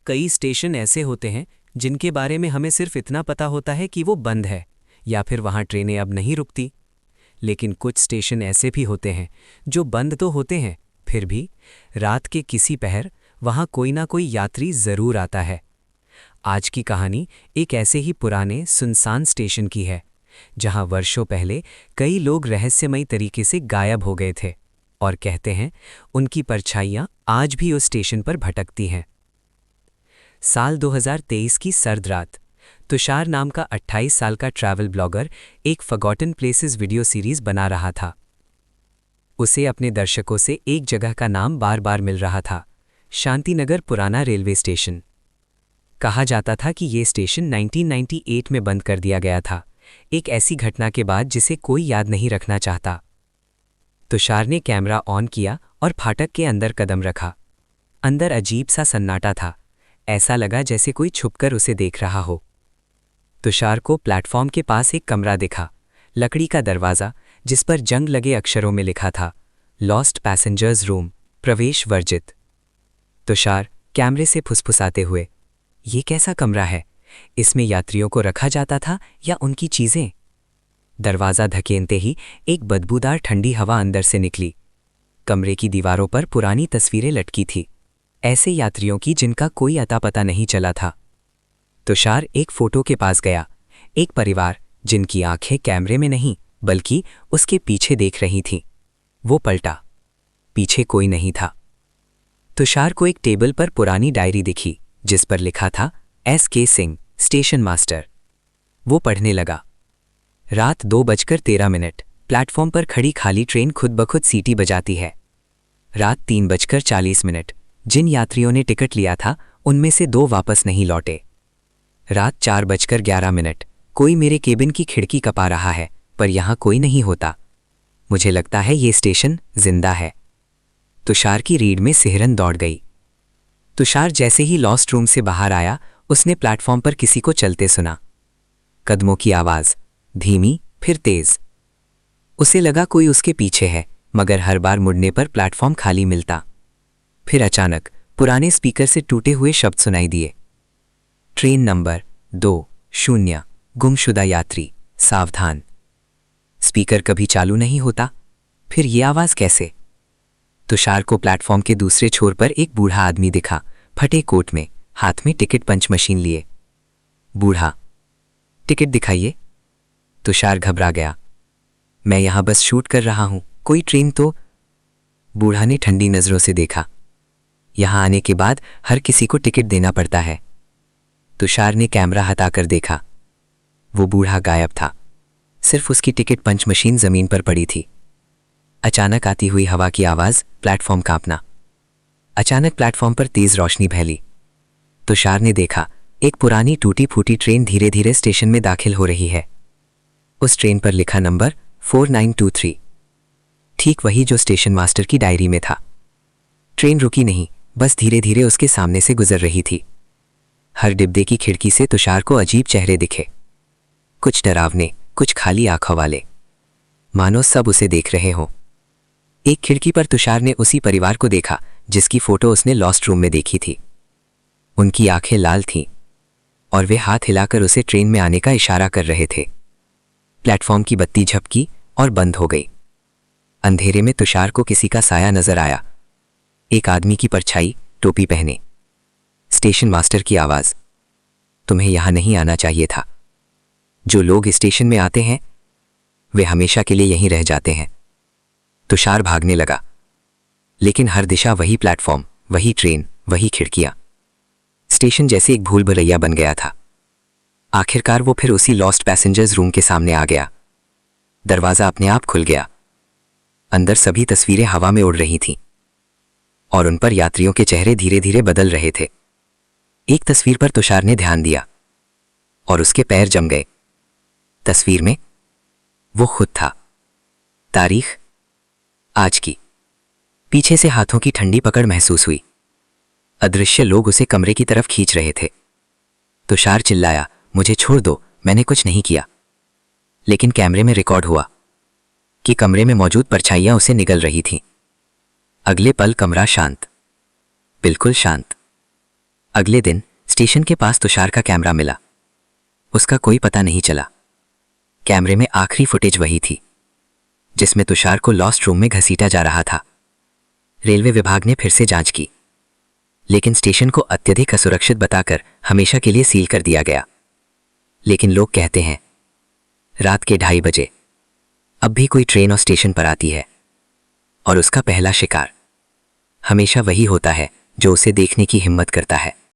कई स्टेशन ऐसे होते हैं जिनके बारे में हमें सिर्फ इतना पता होता है कि वो बंद है या फिर वहाँ ट्रेनें अब नहीं रुकती। लेकिन कुछ स्टेशन ऐसे भी होते हैं जो बंद तो होते हैं, फिर भी रात के किसी पहर वहाँ कोई ना कोई यात्री ज़रूर आता है। आज की कहानी एक ऐसे ही पुराने सुनसान स्टेशन की है, जहाँ वर्षों पहले कई लोग रहस्यमयी तरीके से गायब हो गए थे और कहते हैं उनकी परछाइयाँ आज भी उस स्टेशन पर भटकती हैं। साल 2023 की सर्द रात, तुषार नाम का 28 साल का ट्रैवल ब्लॉगर एक फॉरगॉटन प्लेसेस वीडियो सीरीज बना रहा था। उसे अपने दर्शकों से एक जगह का नाम बार बार मिल रहा था, शांतिनगर पुराना रेलवे स्टेशन। कहा जाता था कि ये स्टेशन 1998 में बंद कर दिया गया था, एक ऐसी घटना के बाद जिसे कोई याद नहीं रखना चाहता। तुषार ने कैमरा ऑन किया और फाटक के अंदर कदम रखा। अंदर अजीब सा सन्नाटा था, ऐसा लगा जैसे कोई छुपकर उसे देख रहा हो। तुषार को प्लेटफॉर्म के पास एक कमरा दिखा, लकड़ी का दरवाज़ा जिस पर जंग लगे अक्षरों में लिखा था, लॉस्ट पैसेंजर्स रूम, प्रवेश वर्जित। तुषार कैमरे से फुसफुसाते हुए, ये कैसा कमरा है? इसमें यात्रियों को रखा जाता था या उनकी चीज़ें? दरवाज़ा धकेलते ही एक बदबूदार ठंडी हवा अंदर से निकली। कमरे की दीवारों पर पुरानी तस्वीरें लटकी थी, ऐसे यात्रियों की जिनका कोई अता पता नहीं चला था। तुषार एक फोटो के पास गया, एक परिवार जिनकी आंखें कैमरे में नहीं बल्कि उसके पीछे देख रही थीं। वो पलटा, पीछे कोई नहीं था। तुषार को एक टेबल पर पुरानी डायरी दिखी जिस पर लिखा था S.K. Singh, station master. वो पढ़ने लगा। रात 2:13, प्लेटफॉर्म पर खड़ी खाली ट्रेन खुद ब खुद सीटी बजाती है। रात 3:40, जिन यात्रियों ने टिकट लिया था उनमें से 2 वापस नहीं लौटे। रात 4:11, कोई मेरे केबिन की खिड़की कपा रहा है पर यहाँ कोई नहीं होता। मुझे लगता है ये स्टेशन जिंदा है। तुषार की रीढ़ में सिहरन दौड़ गई। तुषार जैसे ही लॉस्ट रूम से बाहर आया, उसने प्लेटफॉर्म पर किसी को चलते सुना। कदमों की आवाज़, धीमी फिर तेज। उसे लगा कोई उसके पीछे है, मगर हर बार मुड़ने पर प्लेटफॉर्म खाली मिलता। फिर अचानक पुराने स्पीकर से टूटे हुए शब्द सुनाई दिए, ट्रेन नंबर 20, गुमशुदा यात्री सावधान। स्पीकर कभी चालू नहीं होता, फिर ये आवाज़ कैसे? तुषार को प्लेटफॉर्म के दूसरे छोर पर एक बूढ़ा आदमी दिखा, फटे कोट में, हाथ में टिकट पंच मशीन लिए। बूढ़ा, टिकट दिखाइए। तुषार घबरा गया। मैं यहां बस शूट कर रहा हूं, कोई ट्रेन तो। बूढ़ा ने ठंडी नजरों से देखा, यहां आने के बाद हर किसी को टिकट देना पड़ता है। तुषार ने कैमरा हटाकर देखा, वो बूढ़ा गायब था, सिर्फ उसकी टिकट पंच मशीन जमीन पर पड़ी थी। अचानक आती हुई हवा की आवाज, प्लेटफॉर्म कांपना। अचानक प्लेटफॉर्म पर तेज रोशनी फैली। तुषार ने देखा, एक पुरानी टूटी फूटी ट्रेन धीरे धीरे स्टेशन में दाखिल हो रही है। उस ट्रेन पर लिखा नंबर 4923, ठीक वही जो स्टेशन मास्टर की डायरी में था। ट्रेन रुकी नहीं, बस धीरे धीरे उसके सामने से गुजर रही थी। हर डिब्बे की खिड़की से तुषार को अजीब चेहरे दिखे, कुछ डरावने, कुछ खाली आंखों वाले, मानो सब उसे देख रहे हों। एक खिड़की पर तुषार ने उसी परिवार को देखा जिसकी फोटो उसने लॉस्ट रूम में देखी थी। उनकी आंखें लाल थीं और वे हाथ हिलाकर उसे ट्रेन में आने का इशारा कर रहे थे। प्लेटफॉर्म की बत्ती झपकी और बंद हो गई। अंधेरे में तुषार को किसी का साया नजर आया, एक आदमी की परछाई, टोपी पहने। स्टेशन मास्टर की आवाज, तुम्हें यहां नहीं आना चाहिए था। जो लोग स्टेशन में आते हैं वे हमेशा के लिए यहीं रह जाते हैं। तुषार भागने लगा, लेकिन हर दिशा वही प्लेटफॉर्म, वही ट्रेन, वही खिड़कियां। स्टेशन जैसे एक भूल भुलैया बन गया था। आखिरकार वो फिर उसी लॉस्ट पैसेंजर्स रूम के सामने आ गया। दरवाजा अपने आप खुल गया। अंदर सभी तस्वीरें हवा में उड़ रही थीं और उन पर यात्रियों के चेहरे धीरे धीरे बदल रहे थे। एक तस्वीर पर तुषार ने ध्यान दिया और उसके पैर जम गए। तस्वीर में वो खुद था। तारीख आज की। पीछे से हाथों की ठंडी पकड़ महसूस हुई। अदृश्य लोग उसे कमरे की तरफ खींच रहे थे। तुषार चिल्लाया, मुझे छोड़ दो, मैंने कुछ नहीं किया। लेकिन कैमरे में रिकॉर्ड हुआ कि कमरे में मौजूद परछाइयां उसे निगल रही थीं। अगले पल कमरा शांत, बिल्कुल शांत। अगले दिन स्टेशन के पास तुषार का कैमरा मिला। उसका कोई पता नहीं चला। कैमरे में आखिरी फुटेज वही थी जिसमें तुषार को लॉस्ट रूम में घसीटा जा रहा था। रेलवे विभाग ने फिर से जांच की, लेकिन स्टेशन को अत्यधिक असुरक्षित बताकर हमेशा के लिए सील कर दिया गया। लेकिन लोग कहते हैं रात के 2:30 बजे अब भी कोई ट्रेन और स्टेशन पर आती है, और उसका पहला शिकार हमेशा वही होता है जो उसे देखने की हिम्मत करता है।